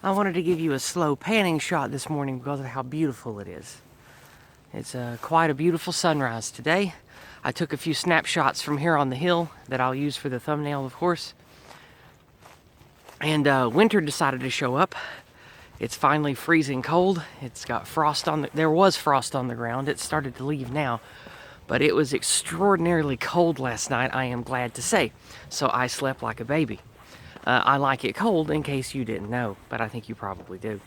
I wanted to give you a slow panning shot this morning because of how beautiful it is. It's quite a beautiful sunrise today. I took a few snapshots from here on the hill that I'll use for the thumbnail, of course. And winter decided to show up. It's finally freezing cold. It's got frost on the, there was frost on the ground. It started to leave now, but it was extraordinarily cold last night, I am glad to say. So I slept like a baby. I like it cold, in case you didn't know, but I think you probably do.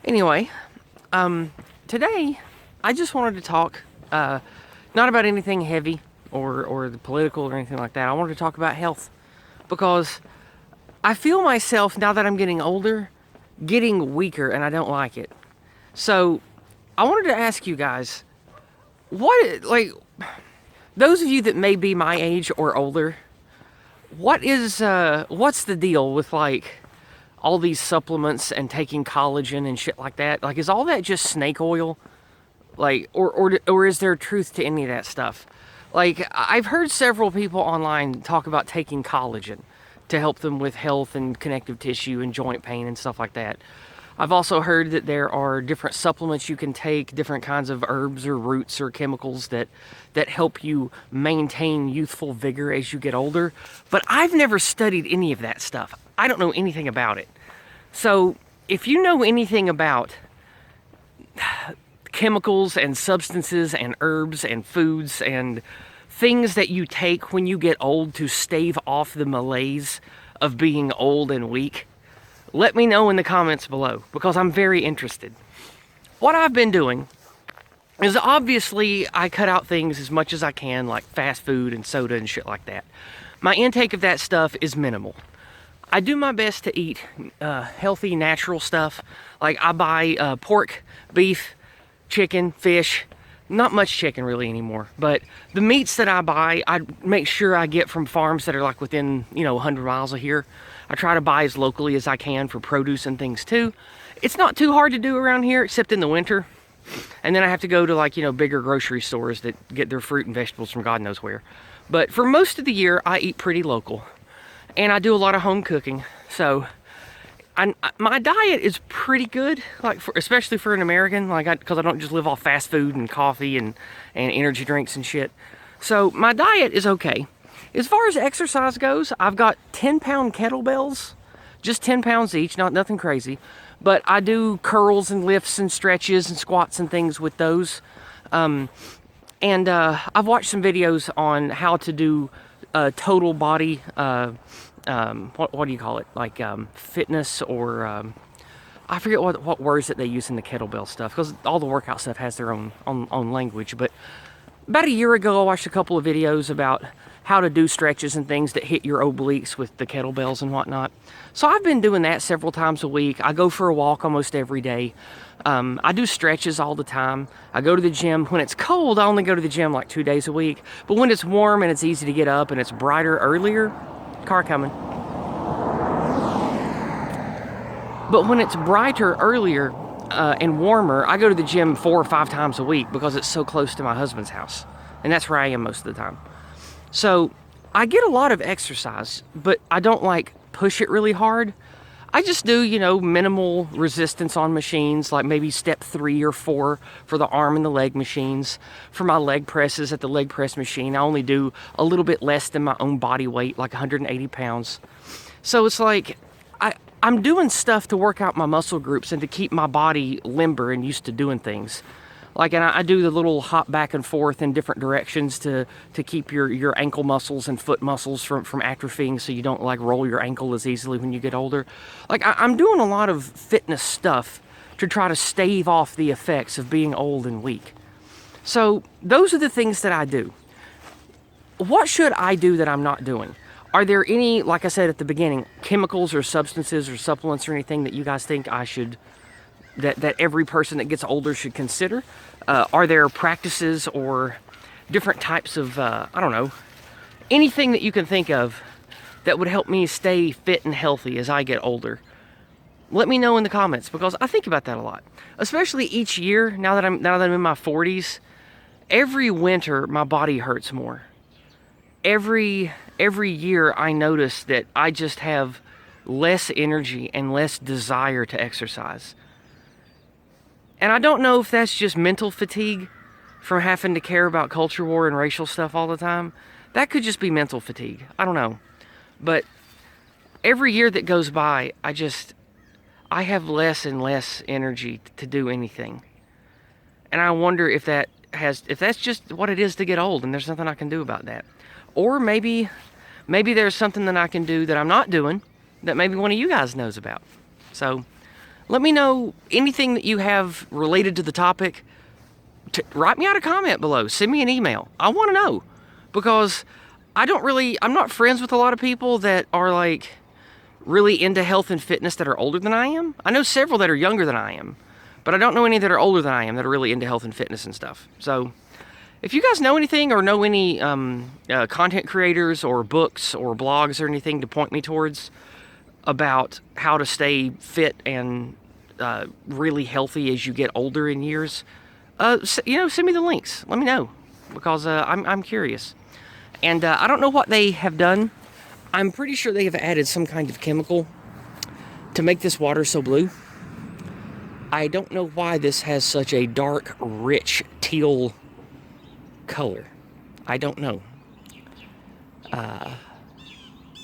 Anyway, today I just wanted to talk, not about anything heavy or the political or anything like that. I wanted to talk about health, because I feel myself, now that I'm getting older, getting weaker, and I don't like it. So I wanted to ask you guys, those of you that may be my age or older, what's the deal with all these supplements and taking collagen and shit like that? Is all that just snake oil? Or is there truth to any of that stuff? I've heard several people online talk about taking collagen to help them with health and connective tissue and joint pain and stuff like that. I've also heard that there are different supplements you can take, different kinds of herbs or roots or chemicals that help you maintain youthful vigor as you get older. But I've never studied any of that stuff. I don't know anything about it. So if you know anything about chemicals and substances and herbs and foods and things that you take when you get old to stave off the malaise of being old and weak, let me know in the comments below, because I'm very interested. What I've been doing is, obviously, I cut out things as much as I can, like fast food and soda and shit like that. My intake of that stuff is minimal. I do my best to eat healthy, natural stuff. I buy pork, beef, chicken, fish. Not much chicken really anymore, but the meats that I buy, I make sure I get from farms that are within, 100 miles of here. I try to buy as locally as I can for produce and things too. It's not too hard to do around here, except in the winter. And then I have to go to bigger grocery stores that get their fruit and vegetables from God knows where. But for most of the year, I eat pretty local. And I do a lot of home cooking. So my diet is pretty good, especially for an American, because I don't just live off fast food and coffee and energy drinks and shit. So my diet is okay. As far as exercise goes, I've got 10-pound kettlebells, just 10 pounds each, nothing crazy. But I do curls and lifts and stretches and squats and things with those. I've watched some videos on how to do total body, what do you call it? Fitness, or I forget what words that they use in the kettlebell stuff, because all the workout stuff has their own language. But about a year ago, I watched a couple of videos about how to do stretches and things that hit your obliques with the kettlebells and whatnot. So I've been doing that several times a week. I go for a walk almost every day. I do stretches all the time. I go to the gym. When it's cold, I only go to the gym 2 days a week. But when it's warm and it's easy to get up and it's brighter earlier, car coming. But when it's brighter earlier and warmer, I go to the gym 4 or 5 times a week because it's so close to my husband's house. And that's where I am most of the time. So I get a lot of exercise, but I don't push it really hard. I just do, minimal resistance on machines, maybe step 3 or 4 for the arm and the leg machines. For my leg presses at the leg press machine, I only do a little bit less than my own body weight, 180 pounds. So it's I'm doing stuff to work out my muscle groups and to keep my body limber and used to doing things. And I do the little hop back and forth in different directions to keep your ankle muscles and foot muscles from atrophying, so you don't roll your ankle as easily when you get older. I'm doing a lot of fitness stuff to try to stave off the effects of being old and weak. So those are the things that I do. What should I do that I'm not doing? Are there any, like I said at the beginning, chemicals or substances or supplements or anything that you guys think I should, that every person that gets older should consider? Are there practices or different types of, anything that you can think of that would help me stay fit and healthy as I get older? Let me know in the comments, because I think about that a lot. Especially each year, now that I'm in my 40s, every winter my body hurts more. Every year I notice that I just have less energy and less desire to exercise. And I don't know if that's just mental fatigue from having to care about culture war and racial stuff all the time. That could just be mental fatigue. I don't know. But every year that goes by, I have less and less energy to do anything. And I wonder if that's just what it is to get old and there's nothing I can do about that. Or maybe there's something that I can do that I'm not doing that maybe one of you guys knows about. So let me know anything that you have related to the topic. Write me out a comment below. Send me an email. I want to know, because I'm not friends with a lot of people that are like really into health and fitness that are older than I am. I know several that are younger than I am, but I don't know any that are older than I am that are really into health and fitness and stuff. So if you guys know anything or know any content creators or books or blogs or anything to point me towards about how to stay fit and really healthy as you get older in years, send me the links. Let me know, because I'm curious. And I don't know what they have done. I'm pretty sure they have added some kind of chemical to make this water so blue. I don't know why this has such a dark, rich teal color. I don't know.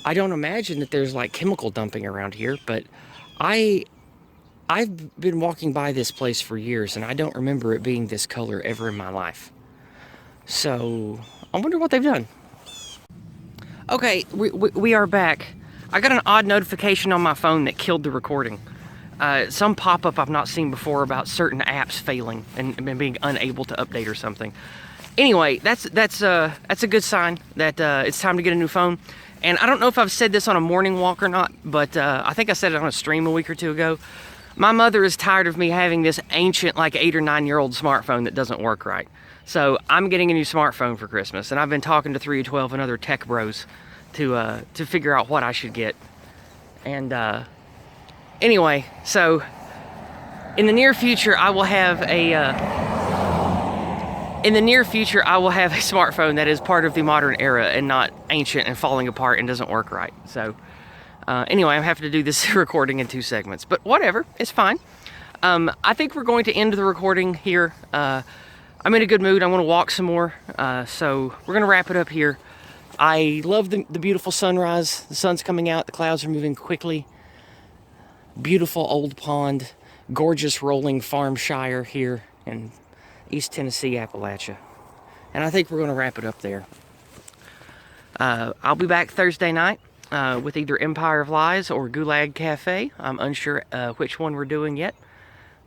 I don't imagine that there's like chemical dumping around here, but I've been walking by this place for years and I don't remember it being this color ever in my life. So I wonder what they've done. Okay, we are back. I got an odd notification on my phone that killed the recording. Some pop-up I've not seen before about certain apps failing and being unable to update or something. Anyway, that's a good sign that it's time to get a new phone. And I don't know if I've said this on a morning walk or not, but I think I said it on a stream a week or two ago. My mother is tired of me having this ancient, like 8 or 9 year old smartphone that doesn't work right. So I'm getting a new smartphone for Christmas, and I've been talking to 312 and other tech bros to figure out what I should get. And anyway, so in the near future, I will have a smartphone that is part of the modern era and not ancient and falling apart and doesn't work right. So anyway, I'm having to do this recording in 2 segments, but whatever, it's fine. I think we're going to end the recording here. I'm in a good mood. I want to walk some more, so we're going to wrap it up here. I love the beautiful sunrise. The sun's coming out. The clouds are moving quickly. Beautiful old pond. Gorgeous rolling farm shire here in East Tennessee, Appalachia. And I think we're going to wrap it up there. I'll be back Thursday night with either Empire of Lies or Gulag Cafe. I'm unsure which one we're doing yet.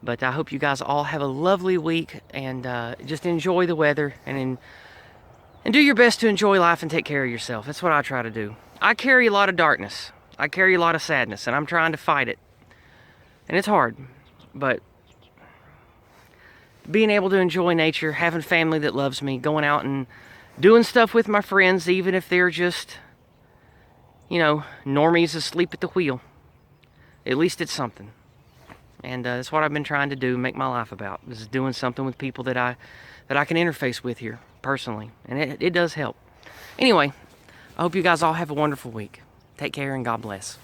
But I hope you guys all have a lovely week and just enjoy the weather and do your best to enjoy life and take care of yourself. That's what I try to do. I carry a lot of darkness. I carry a lot of sadness, and I'm trying to fight it. And it's hard, but being able to enjoy nature, having family that loves me, going out and doing stuff with my friends, even if they're just, normies asleep at the wheel. At least it's something. And that's what I've been trying to do, make my life about, is doing something with people that I can interface with here personally. And it does help. Anyway, I hope you guys all have a wonderful week. Take care and God bless.